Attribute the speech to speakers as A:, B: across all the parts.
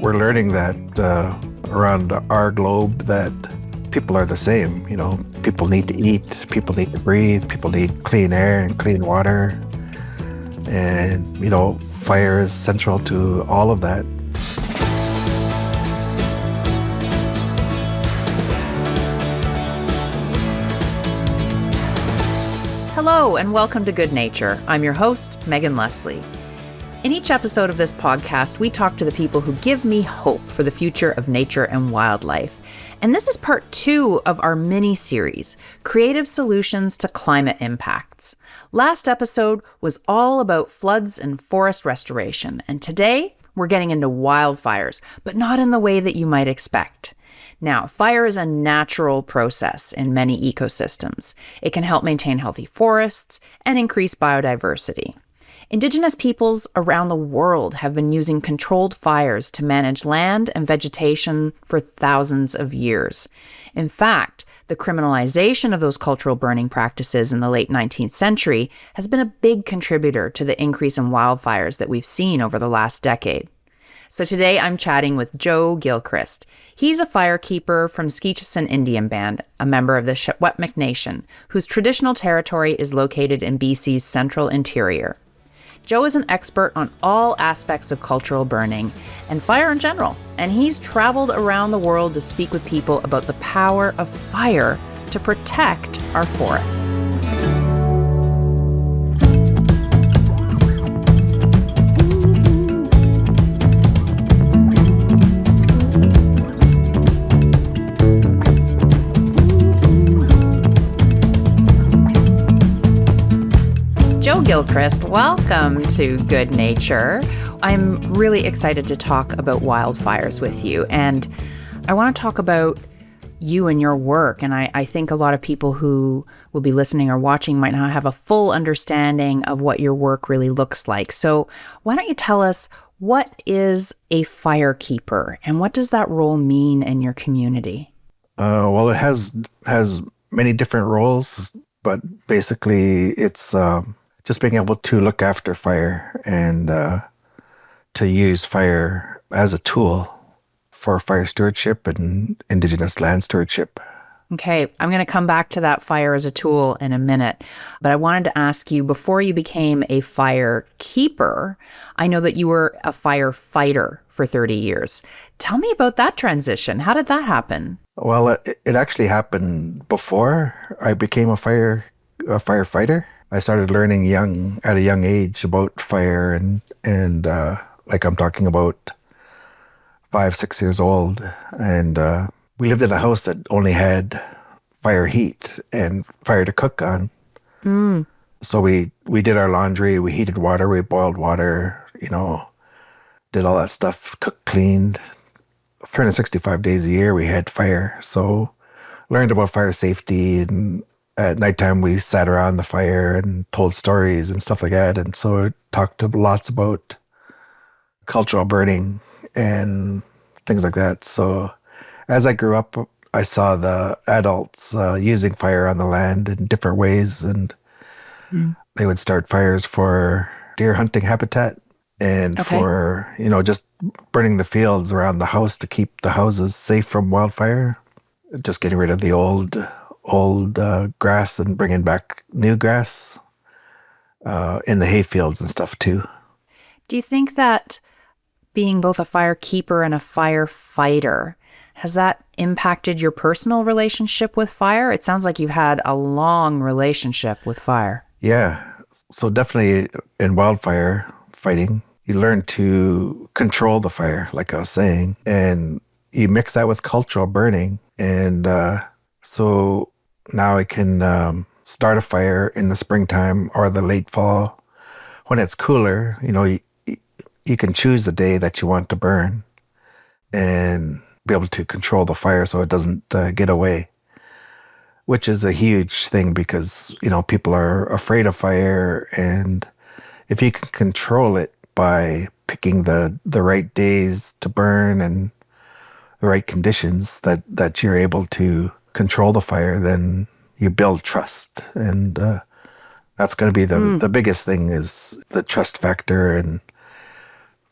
A: we're learning that around our globe that people are the same. People need to eat, people need to breathe, people need clean air and clean water. And, fire is central to all of that.
B: Hello and welcome to Good Nature. I'm your host, Megan Leslie. In each episode of this podcast, we talk to the people who give me hope for the future of nature and wildlife. And this is part 2 of our mini-series, Creative Solutions to Climate Impacts. Last episode was all about floods and forest restoration, and today we're getting into wildfires, but not in the way that you might expect. Now, fire is a natural process in many ecosystems. It can help maintain healthy forests and increase biodiversity. Indigenous peoples around the world have been using controlled fires to manage land and vegetation for thousands of years. In fact, the criminalization of those cultural burning practices in the late 19th century has been a big contributor to the increase in wildfires that we've seen over the last decade. So today I'm chatting with Joe Gilchrist. He's a firekeeper from Skeetchestn Indian Band, a member of the Secwépemc Nation, whose traditional territory is located in BC's central interior. Joe is an expert on all aspects of cultural burning and fire in general, and he's traveled around the world to speak with people about the power of fire to protect our forests. Joe Gilchrist, welcome to Good Nature. I'm really excited to talk about wildfires with you, and I want to talk about you and your work, and I think a lot of people who will be listening or watching might not have a full understanding of what your work really looks like. So why don't you tell us, what is a firekeeper, and what does that role mean in your community?
A: Well, it has many different roles, but basically it's just being able to look after fire and to use fire as a tool for fire stewardship and Indigenous land stewardship.
B: Okay, I'm going to come back to that fire as a tool in a minute, but I wanted to ask you, before you became a firekeeper, I know that you were a firefighter for 30 years. Tell me about that transition. How did that happen?
A: Well, it actually happened before I became a firefighter. I started learning at a young age about fire and like I'm talking about 5, 6 years old. And we lived in a house that only had fire heat and fire to cook on. Mm. So we did our laundry, we heated water, we boiled water, did all that stuff, cooked, cleaned. 365 days a year we had fire. So learned about fire safety, and at nighttime, we sat around the fire and told stories and stuff like that. And so I talked lots about cultural burning and things like that. So as I grew up, I saw the adults using fire on the land in different ways. And they would start fires for deer hunting habitat and for, just burning the fields around the house to keep the houses safe from wildfire. Just getting rid of the old grass and bringing back new grass in the hay fields and stuff too.
B: Do you think that being both a firekeeper and a firefighter, has that impacted your personal relationship with fire? It sounds like you've had a long relationship with fire.
A: Yeah. So definitely in wildfire fighting, you learn to control the fire, like I was saying, and you mix that with cultural burning. And so now I can start a fire in the springtime or the late fall when it's cooler. You can choose the day that you want to burn and be able to control the fire so it doesn't get away, which is a huge thing because, people are afraid of fire. And if you can control it by picking the right days to burn and the right conditions that you're able to control the fire, then you build trust. And that's going to be the biggest thing, is the trust factor, and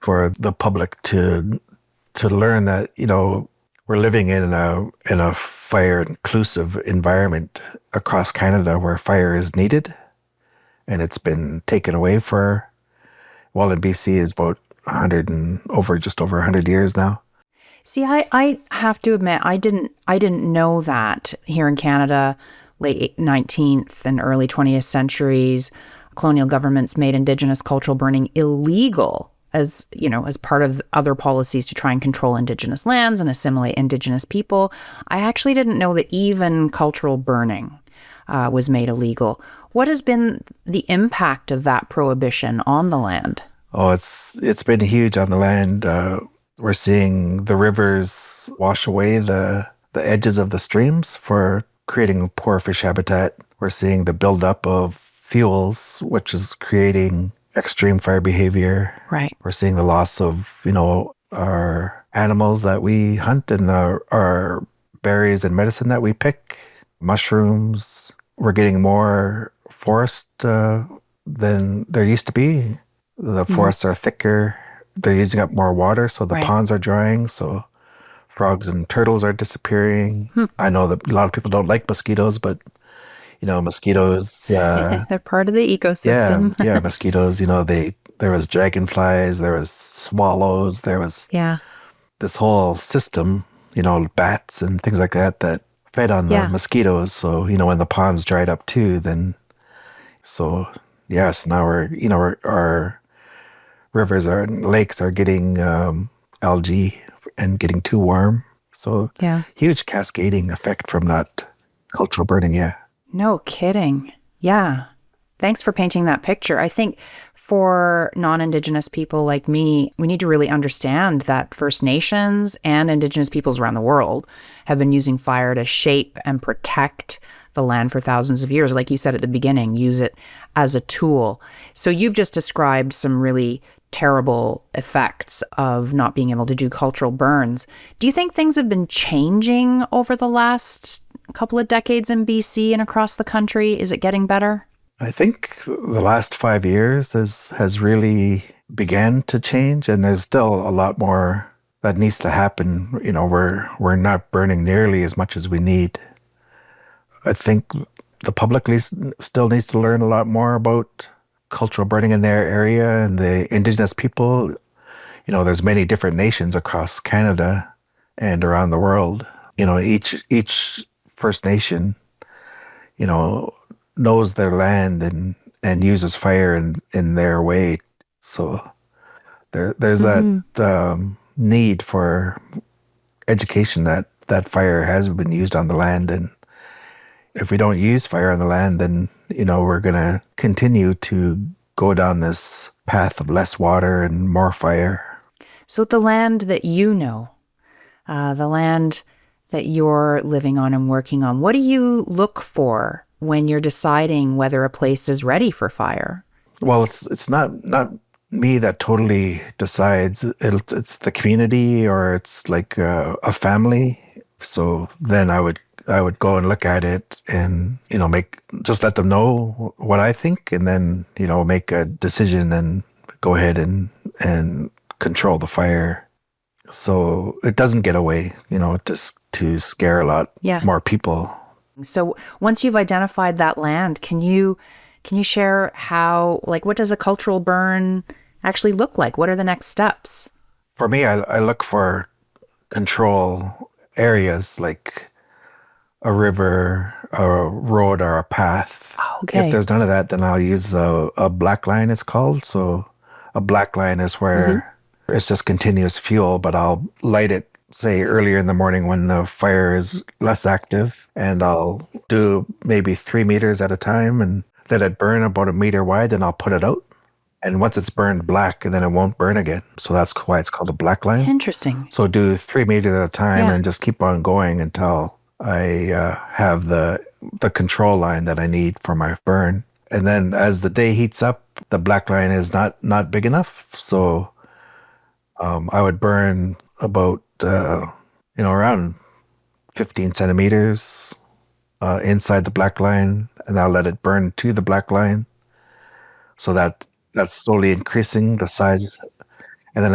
A: for the public to to learn that, we're living in a fire inclusive environment across Canada where fire is needed and it's been taken away for, well, in BC is about 100 and over, just over 100 years now.
B: See, I have to admit, I didn't know that here in Canada, late 19th and early 20th centuries, colonial governments made Indigenous cultural burning illegal as, as part of other policies to try and control Indigenous lands and assimilate Indigenous people. I actually didn't know that even cultural burning was made illegal. What has been the impact of that prohibition on the land?
A: Oh, it's been huge on the land. We're seeing the rivers wash away the edges of the streams for creating poor fish habitat. We're seeing the buildup of fuels, which is creating extreme fire behavior.
B: Right.
A: We're seeing the loss of, our animals that we hunt and our berries and medicine that we pick, mushrooms. We're getting more forest than there used to be. The forests are thicker. They're using up more water, so the ponds are drying. So frogs and turtles are disappearing. I know that a lot of people don't like mosquitoes, but mosquitoes.
B: They're part of the ecosystem.
A: Yeah, mosquitoes. There was dragonflies, there was swallows, there was this whole system. Bats and things like that fed on the mosquitoes. So when the ponds dried up too, so now our rivers and lakes are getting algae and getting too warm. So huge cascading effect from that cultural burning. Yeah.
B: No kidding. Yeah. Thanks for painting that picture. I think for non-Indigenous people like me, we need to really understand that First Nations and Indigenous peoples around the world have been using fire to shape and protect the land for thousands of years. Like you said at the beginning, use it as a tool. So you've just described some really terrible effects of not being able to do cultural burns. Do you think things have been changing over the last couple of decades in BC and across the country? Is it getting better?
A: I think the last 5 years has really began to change, and there's still a lot more that needs to happen. We're not burning nearly as much as we need. I think the public still needs to learn a lot more about cultural burning in their area and the Indigenous people. There's many different nations across Canada and around the world. Each First Nation, knows their land and uses fire in their way. So there's that need for education that fire has been used on the land. And if we don't use fire on the land, then, we're going to continue to go down this path of less water and more fire.
B: So the land that the land that you're living on and working on, what do you look for when you're deciding whether a place is ready for fire?
A: Well, it's not me that totally decides. It's the community, or it's like a family. So then I would go and look at it and, just let them know what I think, and then, make a decision and go ahead and control the fire. So it doesn't get away, just to scare a lot more people.
B: So once you've identified that land, can you share how, what does a cultural burn actually look like? What are the next steps?
A: For me, I look for control areas like a river, a road, or a path.
B: Oh, okay.
A: If there's none of that, then I'll use a black line, it's called. So a black line is where it's just continuous fuel, but I'll light it, say, earlier in the morning when the fire is less active, and I'll do maybe 3 meters at a time and let it burn about 1 meter wide, and I'll put it out. And once it's burned black, and then it won't burn again. So that's why it's called a black line.
B: Interesting.
A: So do 3 meters at a time and just keep on going until I have the control line that I need for my burn. And then as the day heats up, the black line is not big enough. So I would burn about, around 15 centimeters inside the black line, and I'll let it burn to the black line. So that's slowly increasing the size. And then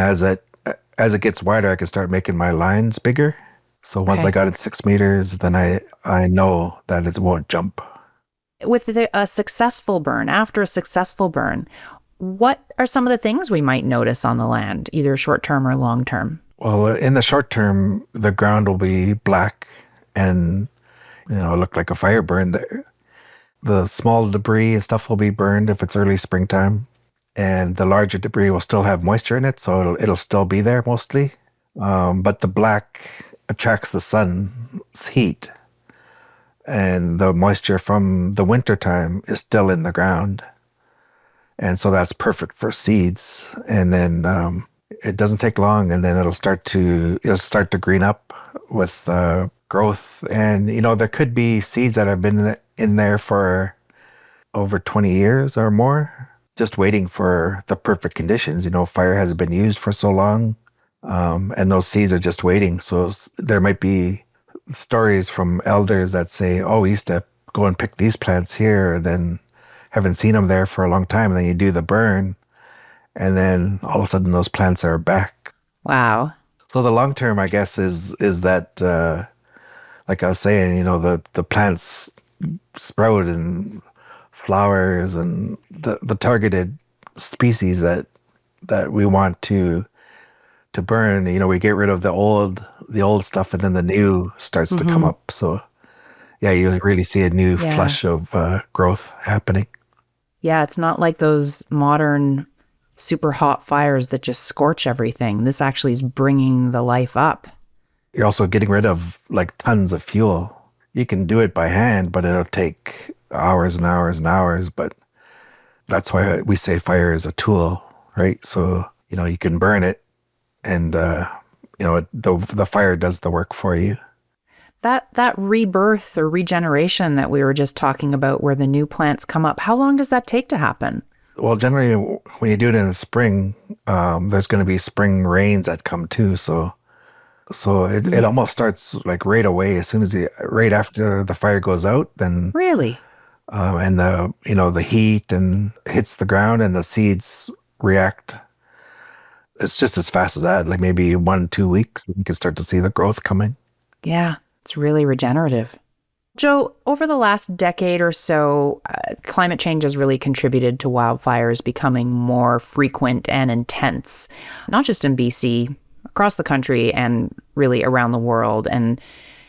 A: as it gets wider, I can start making my lines bigger. So once I
B: Okay.
A: got it 6 meters, then I know that it won't jump.
B: With a successful burn, after a successful burn, what are some of the things we might notice on the land, either short term or long term?
A: Well, in the short term, the ground will be black and, look like a fire burn. The small debris and stuff will be burned if it's early springtime. And the larger debris will still have moisture in it, so it'll still be there mostly. But the black attracts the sun's heat, and the moisture from the winter time is still in the ground. And so that's perfect for seeds. And then it doesn't take long, and then it'll start to green up with growth. And there could be seeds that have been in there for over 20 years or more, just waiting for the perfect conditions. Fire hasn't been used for so long, and those seeds are just waiting. So there might be stories from elders that say, "Oh, we used to go and pick these plants here, and then haven't seen them there for a long time." And then you do the burn, and then all of a sudden those plants are back.
B: Wow.
A: So the long term, I guess, is that, like I was saying, the plants sprout and flowers, and the targeted species that we want to burn. We get rid of the old stuff, and then the new starts to come up. So yeah, you really see a new flush of growth happening.
B: Yeah, it's not like those modern super hot fires that just scorch everything. This actually is bringing the life up.
A: You're also getting rid of like tons of fuel. You can do it by hand, but it'll take hours and hours and hours. But that's why we say fire is a tool, right? So, you can burn it, and, the fire does the work for you.
B: That rebirth or regeneration that we were just talking about, where the new plants come up, how long does that take to happen?
A: Well, generally, when you do it in the spring, there's going to be spring rains that come too. So it almost starts like right away, as soon as right after the fire goes out, then
B: Really?
A: and the heat and hits the ground, and the seeds react. It's just as fast as that, like maybe 1-2 weeks, you can start to see the growth coming.
B: Yeah, it's really regenerative. Joe, over the last decade or so, climate change has really contributed to wildfires becoming more frequent and intense, not just in BC, across the country and really around the world. And,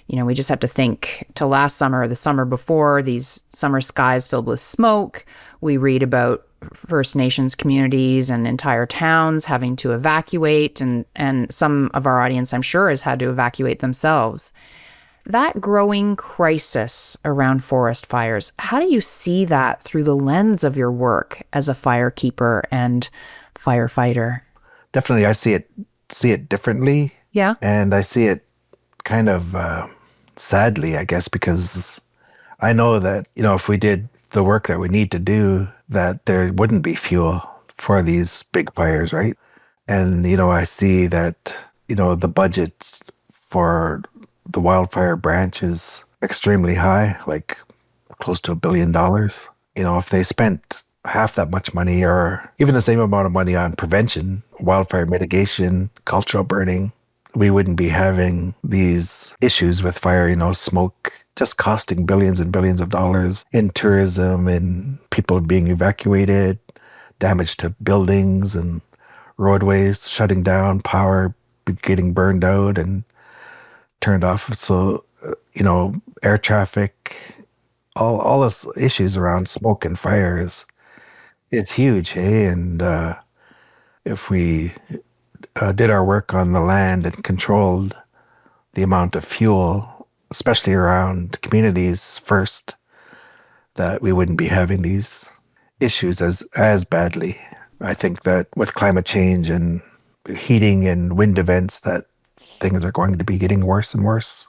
B: we just have to think to last summer, the summer before, these summer skies filled with smoke. We read about First Nations communities and entire towns having to evacuate, and some of our audience, I'm sure, has had to evacuate themselves. That growing crisis around forest fires, how do you see that through the lens of your work as a firekeeper and firefighter?
A: Definitely, I see it differently.
B: Yeah.
A: And I see it kind of sadly, I guess, because I know that, if we did the work that we need to do, that there wouldn't be fuel for these big fires, right? And, I see that, the budget for the wildfire branch is extremely high, like close to $1 billion. If they spent half that much money, or even the same amount of money on prevention, wildfire mitigation, cultural burning, we wouldn't be having these issues with fire, smoke just costing billions and billions of dollars in tourism, and people being evacuated, damage to buildings and roadways shutting down, power getting burned out and turned off. So, air traffic, all this issues around smoke and fire it's huge, hey? And if we did our work on the land and controlled the amount of fuel, especially around communities first, that we wouldn't be having these issues as badly. I think that with climate change and heating and wind events, that things are going to be getting worse and worse.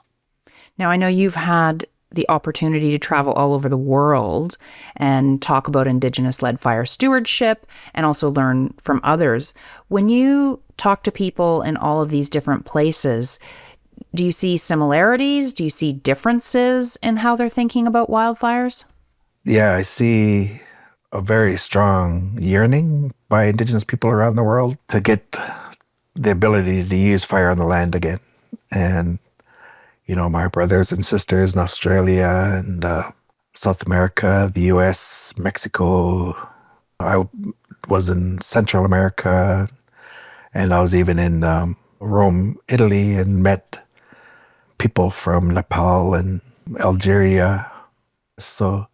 B: Now, I know you've had the opportunity to travel all over the world and talk about Indigenous-led fire stewardship and also learn from others. When you talk to people in all of these different places, do you see similarities? Do you see differences in how they're thinking about wildfires?
A: Yeah, I see a very strong yearning by Indigenous people around the world to get the ability to use fire on the land again. And, my brothers and sisters in Australia and South America, the US, Mexico. I was in Central America, and I was even in Rome, Italy, and met people from Nepal and Algeria. So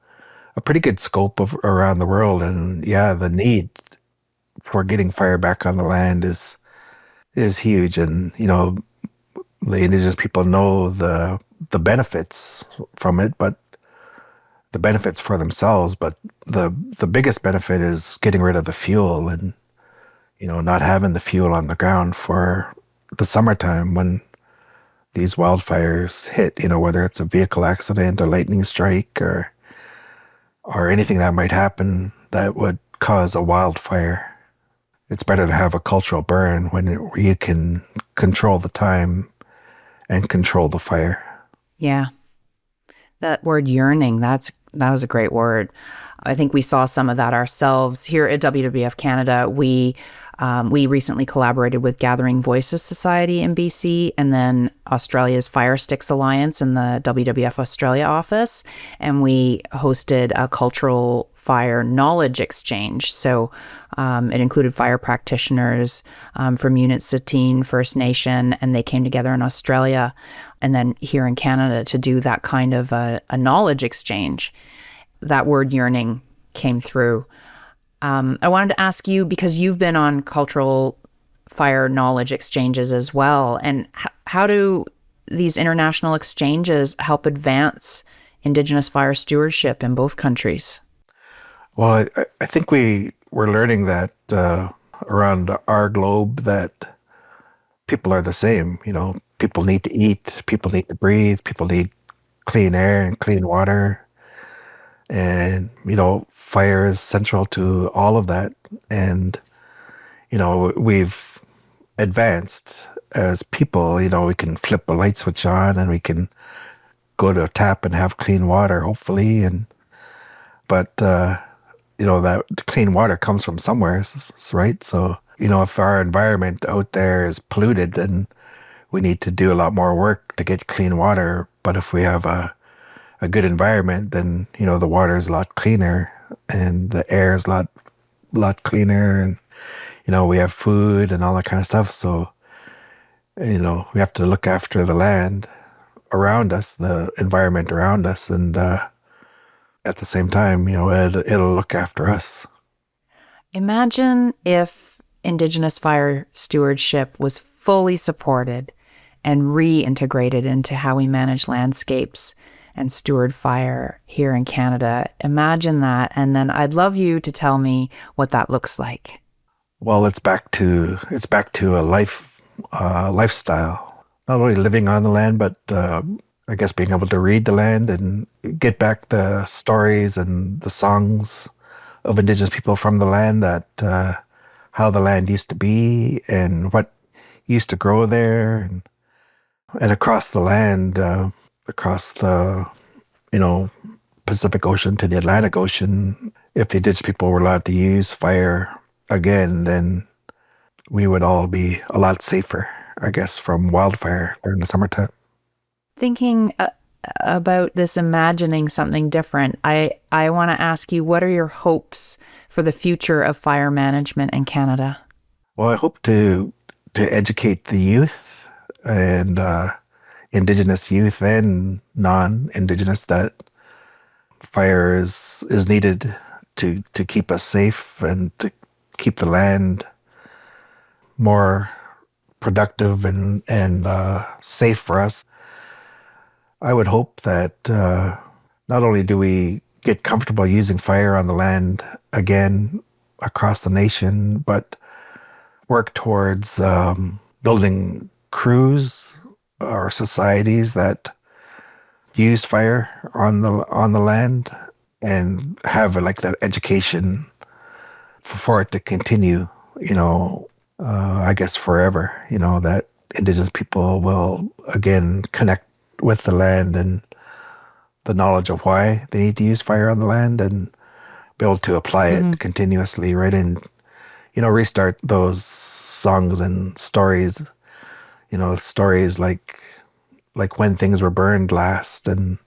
A: a pretty good scope of around the world. And yeah, the need for getting fire back on the land is huge. And the Indigenous people know the benefits from it, but the benefits for themselves. But the biggest benefit is getting rid of the fuel and not having the fuel on the ground for the summertime when these wildfires hit. Whether it's a vehicle accident, a lightning strike, or anything that might happen that would cause a wildfire. It's better to have a cultural burn when you can control the time and control the fire.
B: Yeah. That word yearning, that was a great word. I think we saw some of that ourselves here at WWF-Canada. We recently collaborated with Gathering Voices Society in BC, and then Australia's Fire Sticks Alliance in the WWF Australia office, and we hosted a cultural fire knowledge exchange. So it included fire practitioners from Unit 17 First Nation, and they came together in Australia and then here in Canada to do that kind of a knowledge exchange. That word yearning came through. I wanted to ask you, because you've been on cultural fire knowledge exchanges as well, and how do these international exchanges help advance Indigenous fire stewardship in both countries?
A: Well, I think we're learning that around our globe that people are the same. People need to eat, people need to breathe, people need clean air and clean water. And, fire is central to all of that. And, we've advanced as people. We can flip a light switch on and we can go to a tap and have clean water, hopefully. But that clean water comes from somewhere, right? So, if our environment out there is polluted, then we need to do a lot more work to get clean water. But if we have a good environment, then the water is a lot cleaner and the air is a lot cleaner, and we have food and all that kind of stuff. So we have to look after the land around us, the environment around us, and at the same time, it'll look after us.
B: Imagine if Indigenous fire stewardship was fully supported and reintegrated into how we manage landscapes and steward fire here in Canada. Imagine that. And then I'd love you to tell me what that looks like.
A: Well, it's back to a lifestyle, not only living on the land, but I guess being able to read the land and get back the stories and the songs of Indigenous people from the land, that how the land used to be and what used to grow there, and across the land, across the Pacific Ocean to the Atlantic Ocean. If the Indigenous people were allowed to use fire again, then we would all be a lot safer, I guess, from wildfire during the summertime.
B: Thinking about this, imagining something different, I want to ask you, what are your hopes for the future of fire management in Canada?
A: Well, I hope to educate the youth and Indigenous youth and non-Indigenous that fire is needed to keep us safe and to keep the land more productive and safe for us. I would hope that not only do we get comfortable using fire on the land again across the nation, but work towards building crews or societies that use fire on the land and have like that education for it to continue, I guess forever, that Indigenous people will again connect with the land and the knowledge of why they need to use fire on the land and be able to apply it continuously, right? And, restart those songs and stories, stories like when things were burned last and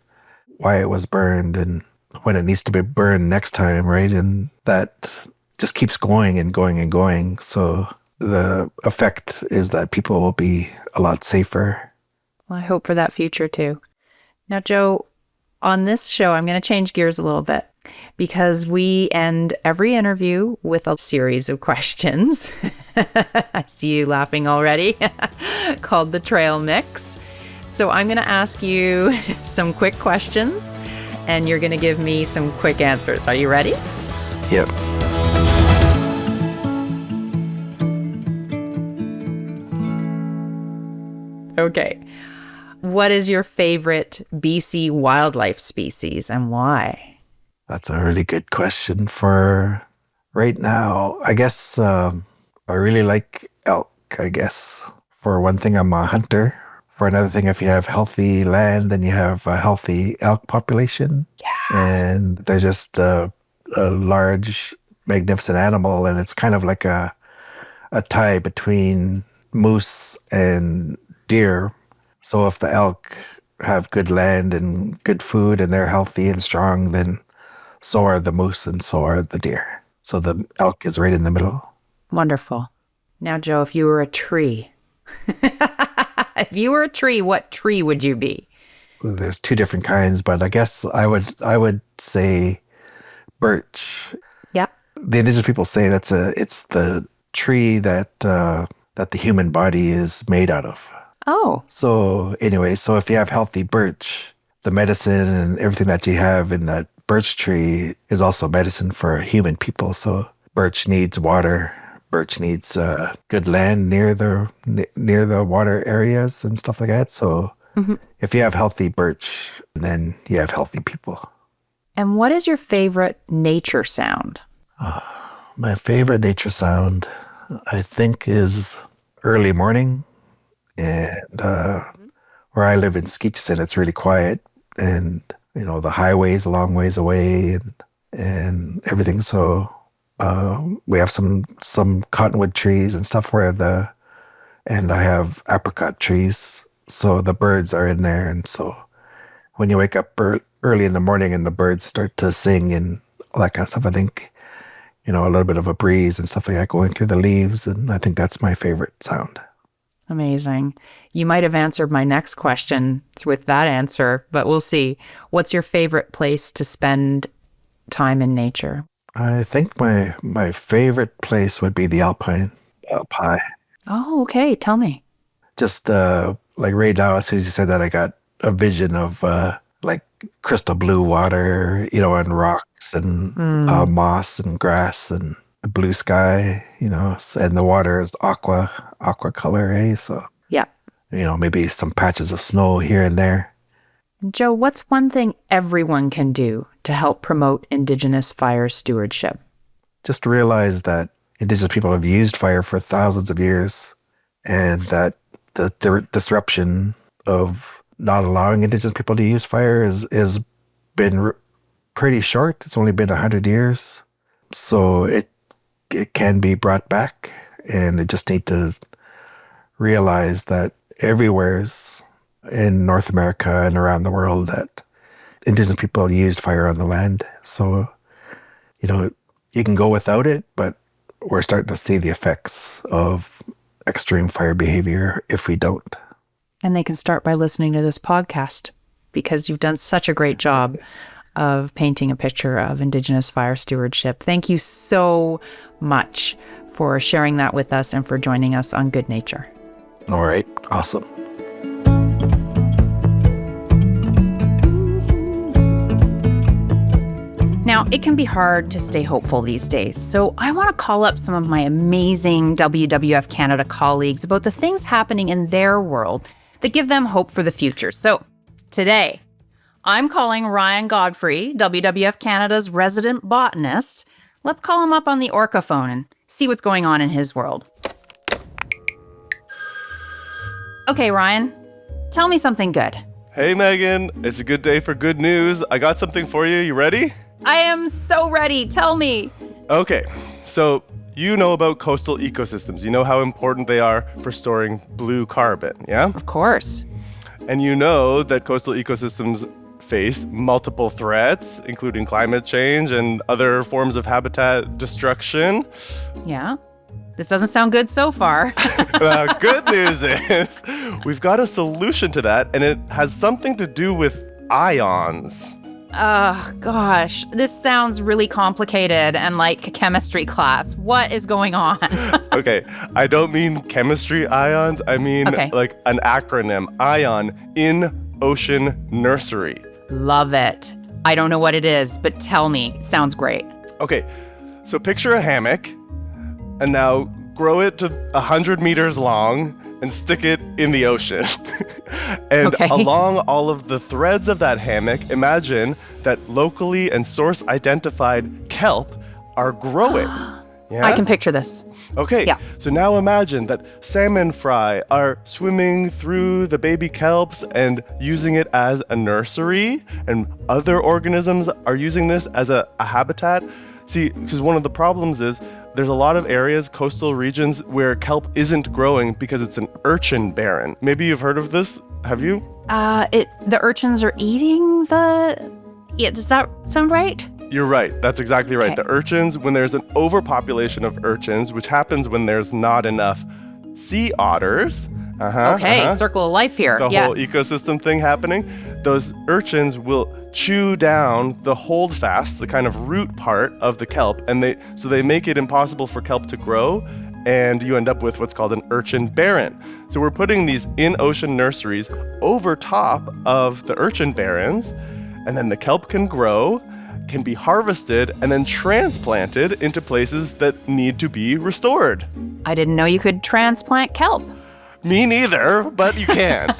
A: why it was burned and when it needs to be burned next time, right? And that just keeps going and going and going. So the effect is that people will be a lot safer.
B: Well, I hope for that future too. Now, Joe, on this show, I'm going to change gears a little bit because we end every interview with a series of questions. I see you laughing already, called the Trail Mix. So I'm going to ask you some quick questions and you're going to give me some quick answers. Are you ready?
A: Yep.
B: Okay. What is your favorite BC wildlife species and why?
A: That's a really good question for right now. I guess I really like elk, I guess. For one thing, I'm a hunter. For another thing, if you have healthy land, then you have a healthy elk population.
B: Yeah.
A: And they're just a large, magnificent animal. And it's kind of like a tie between moose and deer. So if the elk have good land and good food and they're healthy and strong, then so are the moose and so are the deer. So the elk is right in the middle.
B: Wonderful. Now, Joe, if you were a tree, what tree would you be?
A: There's two different kinds, but I guess I would say birch.
B: Yep.
A: The Indigenous people say it's the tree that the human body is made out of.
B: Oh.
A: So anyway, so if you have healthy birch, the medicine and everything that you have in that birch tree is also medicine for human people. So birch needs water. Birch needs good land near the water areas and stuff like that. So if you have healthy birch, then you have healthy people.
B: And what is your favorite nature sound?
A: My favorite nature sound, I think, is early morning. And where I live in Skeetchestn, it's really quiet. And, the highway's a long ways away and everything. So we have some cottonwood trees and stuff and I have apricot trees. So the birds are in there. And so when you wake up early in the morning and the birds start to sing and all that kind of stuff, I think, a little bit of a breeze and stuff like that going through the leaves. And I think that's my favorite sound.
B: Amazing. You might have answered my next question with that answer, but we'll see. What's your favorite place to spend time in nature?
A: I think my favorite place would be the Alpine.
B: Oh, okay. Tell me.
A: Just like right now, as soon as you said that, I got a vision of like crystal blue water, and rocks and moss and grass and blue sky, and the water is aqua color, eh? So,
B: yeah,
A: maybe some patches of snow here and there.
B: Joe, what's one thing everyone can do to help promote Indigenous fire stewardship?
A: Just realize that Indigenous people have used fire for thousands of years and that the disruption of not allowing Indigenous people to use fire is been pretty short. It's only been 100 years. So it can be brought back, and they just need to realize that everywhere's in North America and around the world that Indigenous people used fire on the land. So, you can go without it, but we're starting to see the effects of extreme fire behavior if we don't.
B: And they can start by listening to this podcast because you've done such a great job of painting a picture of Indigenous fire stewardship. Thank you so much for sharing that with us and for joining us on Good Nature.
A: All right. Awesome.
B: Now, it can be hard to stay hopeful these days, so I want to call up some of my amazing WWF-Canada colleagues about the things happening in their world that give them hope for the future. So, today, I'm calling Ryan Godfrey, WWF-Canada's resident botanist. Let's call him up on the Orca phone and see what's going on in his world. Okay, Ryan, tell me something good.
C: Hey, Megan. It's a good day for good news. I got something for you. You ready?
B: I am so ready. Tell me.
C: Okay. So you know about coastal ecosystems. You know how important they are for storing blue carbon, yeah?
B: Of course.
C: And you know that coastal ecosystems face multiple threats, including climate change and other forms of habitat destruction.
B: Yeah. This doesn't sound good so far.
C: The good news is we've got a solution to that, and it has something to do with ions.
B: Oh, gosh. This sounds really complicated and like a chemistry class. What is going on?
C: Okay, I don't mean chemistry ions. I mean like an acronym, ION, in ocean nursery.
B: Love it. I don't know what it is, but tell me. Sounds great.
C: Okay, so picture a hammock, and now grow it to 100 meters long and stick it in the ocean. And along all of the threads of that hammock, imagine that locally and source-identified kelp are growing. Yeah?
B: I can picture this.
C: Okay,
B: yeah.
C: So now imagine that salmon fry are swimming through the baby kelps and using it as a nursery, and other organisms are using this as a habitat. See, because one of the problems is there's a lot of areas, coastal regions, where kelp isn't growing because it's an urchin barren. Maybe you've heard of this. Have you?
B: The urchins are eating the... Yeah, does that sound right?
C: You're right. That's exactly right.
B: Okay.
C: The urchins, when there's an overpopulation of urchins, which happens when there's not enough sea otters.
B: Circle of life here.
C: The whole ecosystem thing happening. Those urchins will chew down the holdfast, the kind of root part of the kelp, and they make it impossible for kelp to grow, and you end up with what's called an urchin barren. So we're putting these in-ocean nurseries over top of the urchin barrens, and then the kelp can grow, can be harvested, and then transplanted into places that need to be restored.
B: I didn't know you could transplant kelp.
C: Me neither, but you can.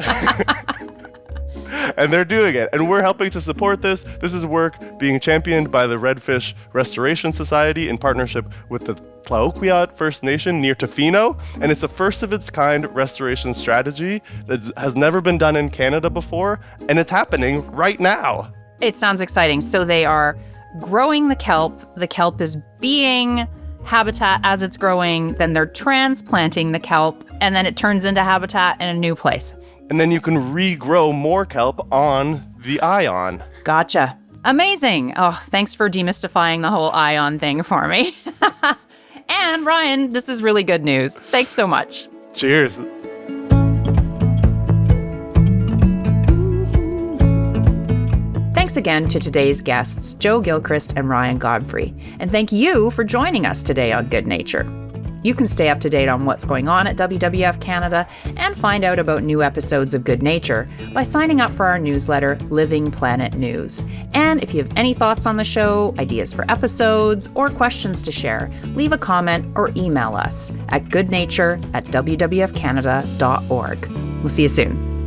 C: And they're doing it. And we're helping to support this. This is work being championed by the Redfish Restoration Society in partnership with the Tlaoquiat First Nation near Tofino. And it's a first of its kind restoration strategy that has never been done in Canada before. And it's happening right now.
B: It sounds exciting. So they are growing the kelp. The kelp is being habitat as it's growing. Then they're transplanting the kelp. And then it turns into habitat in a new place.
C: And then you can regrow more kelp on the ion.
B: Gotcha. Amazing. Oh, thanks for demystifying the whole ion thing for me. And Ryan, this is really good news. Thanks so much.
C: Cheers.
B: Thanks again to today's guests, Joe Gilchrist and Ryan Godfrey. And thank you for joining us today on Good Nature. You can stay up to date on what's going on at WWF-Canada and find out about new episodes of Good Nature by signing up for our newsletter, Living Planet News. And if you have any thoughts on the show, ideas for episodes, or questions to share, leave a comment or email us at goodnature@wwfcanada.org. We'll see you soon.